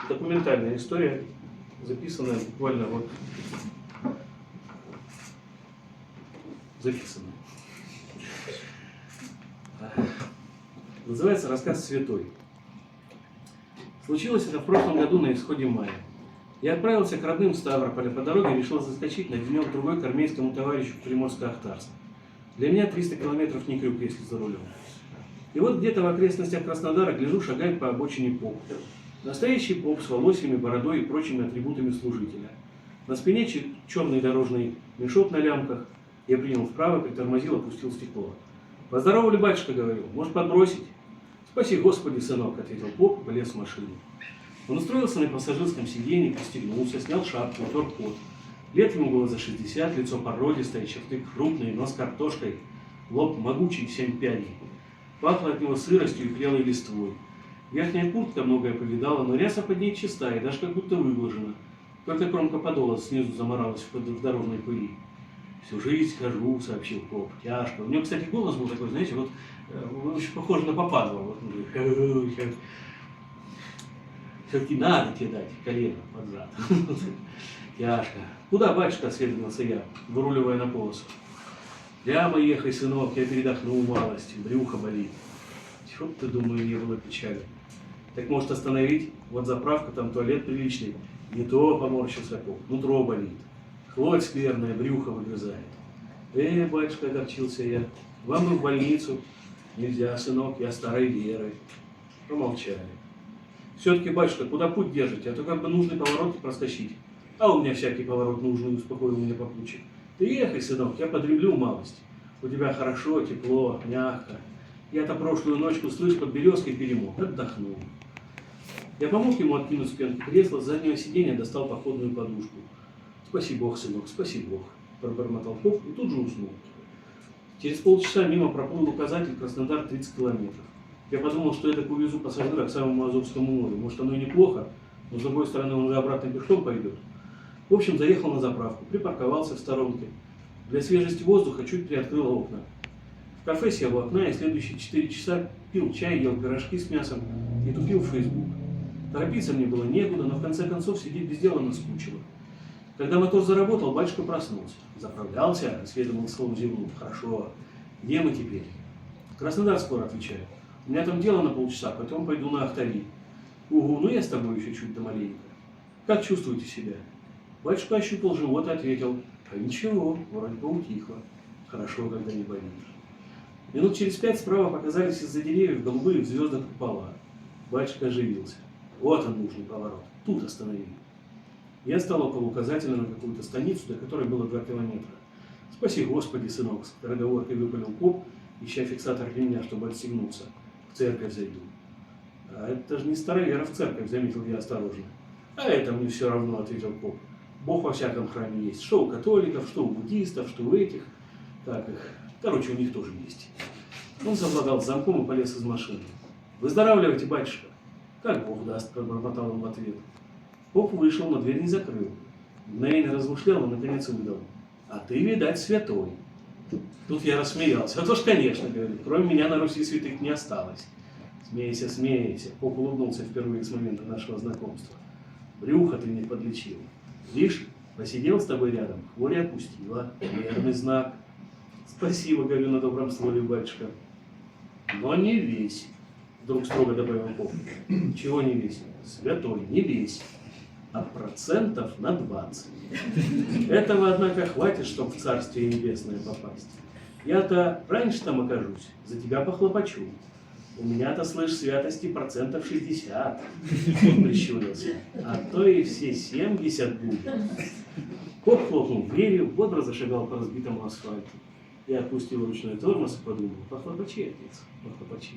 Документальная история, записанная буквально вот. Записанная. Называется рассказ «Святой». Случилось это в прошлом году на исходе мая. Я отправился к родным в Ставрополь, по дороге решил заскочить на денек-другой к армейскому товарищу в Приморско-Ахтарск. Для меня 300 километров не крюк, если за рулем. И вот где-то в окрестностях Краснодара гляжу, шагает по обочине поп. Настоящий поп с волосьями, бородой и прочими атрибутами служителя. На спине черный дорожный мешок на лямках. Я принял вправо, притормозил, опустил стекло. «Поздоровали, батюшка», говорю, «может подбросить?» «Спаси Господи, сынок», ответил поп и полез в машину. Он устроился на пассажирском сиденье, пристегнулся, снял шапку, утер пот. Лет ему было за 60, лицо породистое, черты крупные, нос картошкой, лоб могучий, 7 пядей. Пахло от него сыростью и прелой листвой. Верхняя куртка многое повидала, но ряса под ней чистая, даже как будто выглажена. Только кромка подола снизу заморалась в дорожной пыли. «Всю жизнь хожу», — сообщил поп, — «тяжко». У него, кстати, голос был такой, знаете, вот очень похож на Попадова. Вот, все-таки надо тебе дать колено под зад. Тяжко. «Куда, батюшка?» — осведомился я, выруливая на полосу. «Прямо ехай, сынок, я передохнул малость, брюхо болит». Чего ты, думаю, не было печали. «Так может остановить? Вот заправка, там туалет приличный». «Не то», — поморщился поп, — «нутро болит. Хлоть скверная, брюхо выгрызает». Батюшка», — огорчился я, — «вам бы в больницу». «Нельзя, сынок, я старой веры». Помолчали. «Все-таки, батюшка, куда путь держите? А то как бы нужный поворот проскочить». «А у меня всякий поворот нужный», — успокоил меня попутчик. «Ты ехай, сынок, я подремлю малость. У тебя хорошо, тепло, мягко. Я-то прошлую ночку, слышь, под березкой перемог, отдохнул». Я помог ему откинуть спинку кресла, с заднего сиденья достал походную подушку. «Спаси Бог, сынок, спаси Бог», — пробормотал поп и тут же уснул. Через полчаса мимо проплыл указатель «Краснодар 30 километров». Я подумал, что я так увезу пассажира к самому Азовскому морю. Может, оно и неплохо, но с другой стороны он уже обратно пешком пойдет. В общем, заехал на заправку, припарковался в сторонке. Для свежести воздуха чуть приоткрыл окна. В кафе сел у окна и следующие 4 часа пил чай, ел пирожки с мясом и тупил в Facebook. Торопиться мне было некуда, но в конце концов сидеть без дела наскучило. Когда мотор заработал, батюшка проснулся. «Заправлялся?» — осведомился он, зевнул. «Хорошо. Где мы теперь?» «Краснодар скоро», — отвечаю. «У меня там дело на полчаса, потом пойду на Ахтари». «Угу, ну я с тобой еще чуть да маленько. Как чувствуете себя?» Батюшка ощупал живот и ответил: «А ничего, вроде поутихло. Хорошо, когда не болит». Минут через 5 справа показались из-за деревьев голубые в звездах купола. Батюшка оживился. «Вот он, нужный поворот. Тут останови». Я стал около указателя на какую-то станицу, до которой было 2 километра. «Спаси Господи, сынок», — с скороговоркой выпалил поп, ища фиксатор ремня, чтобы отстегнуться. «В церковь зайду». «А это же не старовера в церковь», — заметил я осторожно. «А это мне все равно», — ответил поп. «Бог во всяком храме есть. Что у католиков, что у буддистов, что у этих. Так их. Короче, у них тоже есть». Он совладал с замком и полез из машины. «Выздоравливайте, батюшка». «Как Бог даст», — пробормотал он в ответ. Поп вышел, но дверь не закрыл. Мгновенно размышлял и наконец выдал: «А ты, видать, святой». Тут я рассмеялся. «А то ж, конечно, — говорит, — кроме меня на Руси святых не осталось». «Смейся, смейся», — поп улыбнулся впервые с момента нашего знакомства. «Брюхо ты мне подлечил. Видишь, посидел с тобой рядом, хворь отпустила. Верный знак». «Спасибо, — говорю, — на добром слове, батюшка». «Но не весь», — вдруг строго добавил поп. «Чего не весь?» «Святой, не весь, а процентов на 20. Этого, однако, хватит, чтобы в Царствие Небесное попасть. Я-то раньше там окажусь, за тебя похлопочу. У меня-то, слышь, святости процентов 60. Он прищурился. А то и все 70 будет». Поп хлопнул дверью, бодро зашагал по разбитому асфальту. Я отпустил ручной тормоз и подумал: похлопочи, отец, похлопочи.